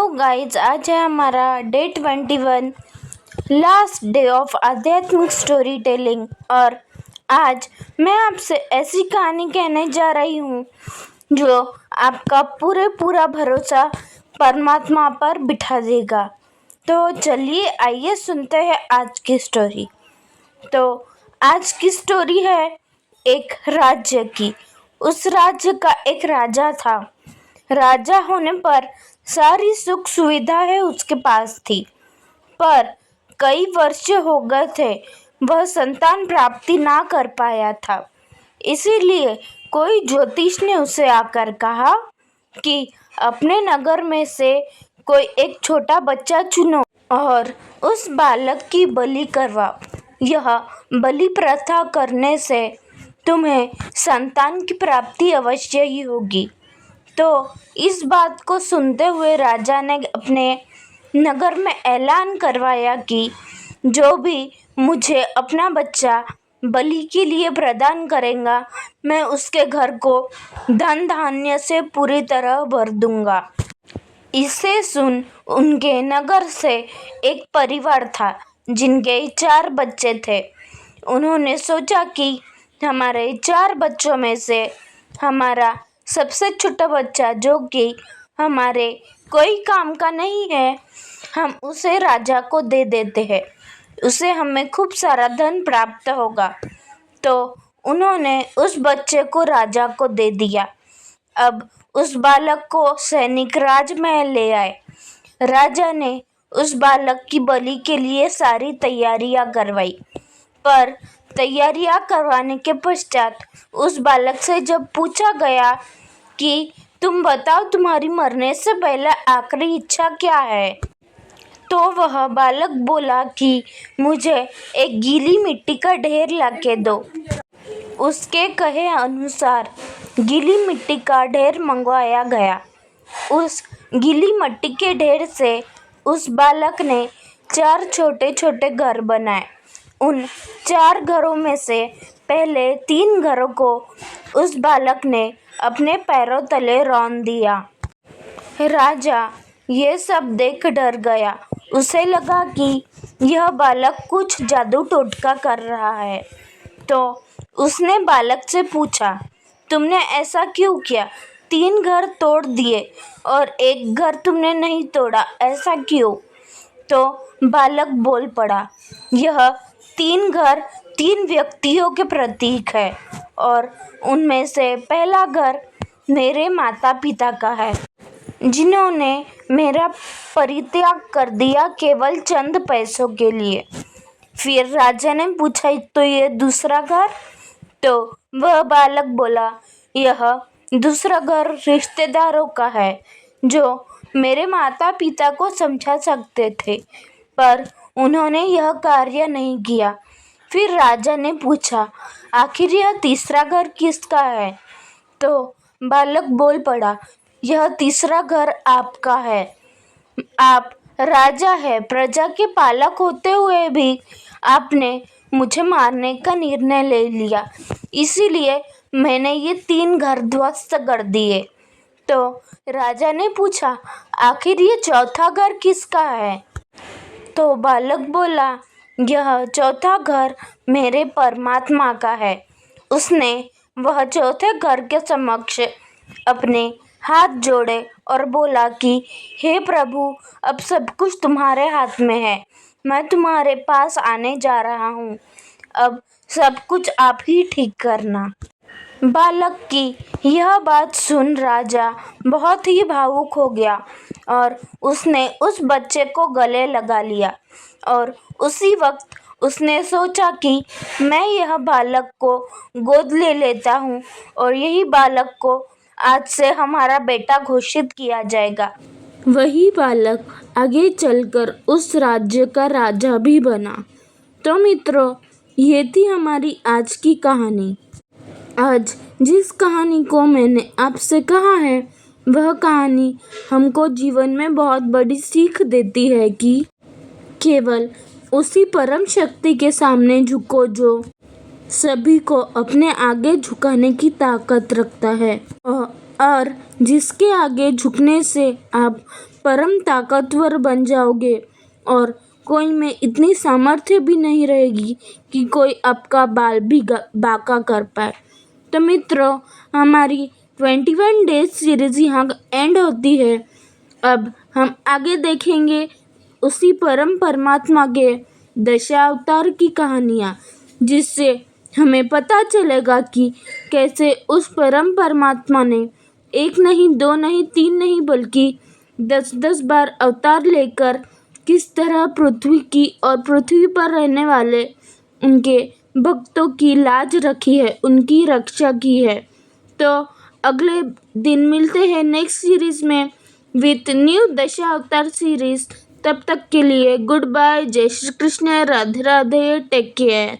Hello guys, आज है हमारा डे 21, लास्ट डे ऑफ आध्यात्मिक स्टोरी टेलिंग। और आज मैं आपसे ऐसी कहानी कहने जा रही हूँ जो आपका पूरा भरोसा परमात्मा पर बिठा देगा। तो चलिए आइए सुनते हैं आज की स्टोरी। तो आज की स्टोरी है एक राज्य की। उस राज्य का एक राजा था। राजा होने पर सारी सुख सुविधाएं उसके पास थी, पर कई वर्ष हो गए थे वह संतान प्राप्ति ना कर पाया था। इसीलिए कोई ज्योतिष ने उसे आकर कहा कि अपने नगर में से कोई एक छोटा बच्चा चुनो और उस बालक की बलि करवाओ। यह बलि प्रथा करने से तुम्हें संतान की प्राप्ति अवश्य ही होगी। तो इस बात को सुनते हुए राजा ने अपने नगर में ऐलान करवाया कि जो भी मुझे अपना बच्चा बलि के लिए प्रदान करेगा, मैं उसके घर को धन धान्य से पूरी तरह भर दूंगा। इसे सुन उनके नगर से एक परिवार था जिनके 4 बच्चे थे। उन्होंने सोचा कि हमारे 4 बच्चों में से हमारा सबसे छोटा बच्चा, जो कि हमारे कोई काम का नहीं है, हम उसे राजा को दे देते हैं। उसे हमें खूब सारा धन प्राप्त होगा। तो उन्होंने उस बच्चे को राजा को दे दिया। अब उस बालक को सैनिक राजमहल ले आए। राजा ने उस बालक की बलि के लिए सारी तैयारियां करवाई, पर तैयारियां करवाने के पश्चात उस बालक से जब पूछा गया कि तुम बताओ, तुम्हारी मरने से पहले आखिरी इच्छा क्या है, तो वह बालक बोला कि मुझे एक गीली मिट्टी का ढेर लाके दो। उसके कहे अनुसार गीली मिट्टी का ढेर मंगवाया गया। उस गीली मिट्टी के ढेर से उस बालक ने 4 छोटे छोटे घर बनाए। उन 4 घरों में से पहले 3 घरों को उस बालक ने अपने पैरों तले रौंद दिया। राजा ये सब देख डर गया। उसे लगा कि यह बालक कुछ जादू टोटका कर रहा है। तो उसने बालक से पूछा, तुमने ऐसा क्यों किया? 3 घर तोड़ दिए और एक घर तुमने नहीं तोड़ा, ऐसा क्यों? तो बालक बोल पड़ा, यह 3 घर 3 व्यक्तियों के प्रतीक है और उनमें से पहला घर मेरे माता पिता का है, जिन्होंने मेरा परित्याग कर दिया केवल चंद पैसों के लिए। फिर राजा ने पूछा, तो ये दूसरा घर? तो वह बालक बोला, यह दूसरा घर रिश्तेदारों का है जो मेरे माता पिता को समझा सकते थे, पर उन्होंने यह कार्य नहीं किया। फिर राजा ने पूछा, आखिर यह तीसरा घर किसका है? तो बालक बोल पड़ा, यह तीसरा घर आपका है। आप राजा है, प्रजा के पालक होते हुए भी आपने मुझे मारने का निर्णय ले लिया, इसीलिए मैंने ये 3 घर ध्वस्त कर दिए। तो राजा ने पूछा, आखिर ये चौथा घर किसका है? तो बालक बोला, यह चौथा घर मेरे परमात्मा का है। उसने वह चौथे घर के समक्ष अपने हाथ जोड़े और बोला कि हे प्रभु, अब सब कुछ तुम्हारे हाथ में है। मैं तुम्हारे पास आने जा रहा हूँ। अब सब कुछ आप ही ठीक करना। बालक की यह बात सुन राजा बहुत ही भावुक हो गया और उसने उस बच्चे को गले लगा लिया। और उसी वक्त उसने सोचा कि मैं यह बालक को गोद ले लेता हूँ और यही बालक को आज से हमारा बेटा घोषित किया जाएगा। वही बालक आगे चलकर उस राज्य का राजा भी बना। तो मित्रों, ये थी हमारी आज की कहानी। आज जिस कहानी को मैंने आपसे कहा है, वह कहानी हमको जीवन में बहुत बड़ी सीख देती है कि केवल उसी परम शक्ति के सामने झुको जो सभी को अपने आगे झुकाने की ताकत रखता है और जिसके आगे झुकने से आप परम ताकतवर बन जाओगे और कोई में इतनी सामर्थ्य भी नहीं रहेगी कि कोई आपका बाल भी बांका कर पाए। तो मित्रों, हमारी 21 डेज सीरीज यहाँ एंड होती है। अब हम आगे देखेंगे उसी परम परमात्मा के दशावतार की कहानियाँ, जिससे हमें पता चलेगा कि कैसे उस परम परमात्मा ने एक नहीं, दो नहीं, तीन नहीं, बल्कि 10-10 बार अवतार लेकर किस तरह पृथ्वी की और पृथ्वी पर रहने वाले उनके भक्तों की लाज रखी है, उनकी रक्षा की है। तो अगले दिन मिलते हैं नेक्स्ट सीरीज में विथ न्यू दशावतार सीरीज। तब तक के लिए गुड बाय, जय श्री कृष्ण, राधे राधे, टेक केयर।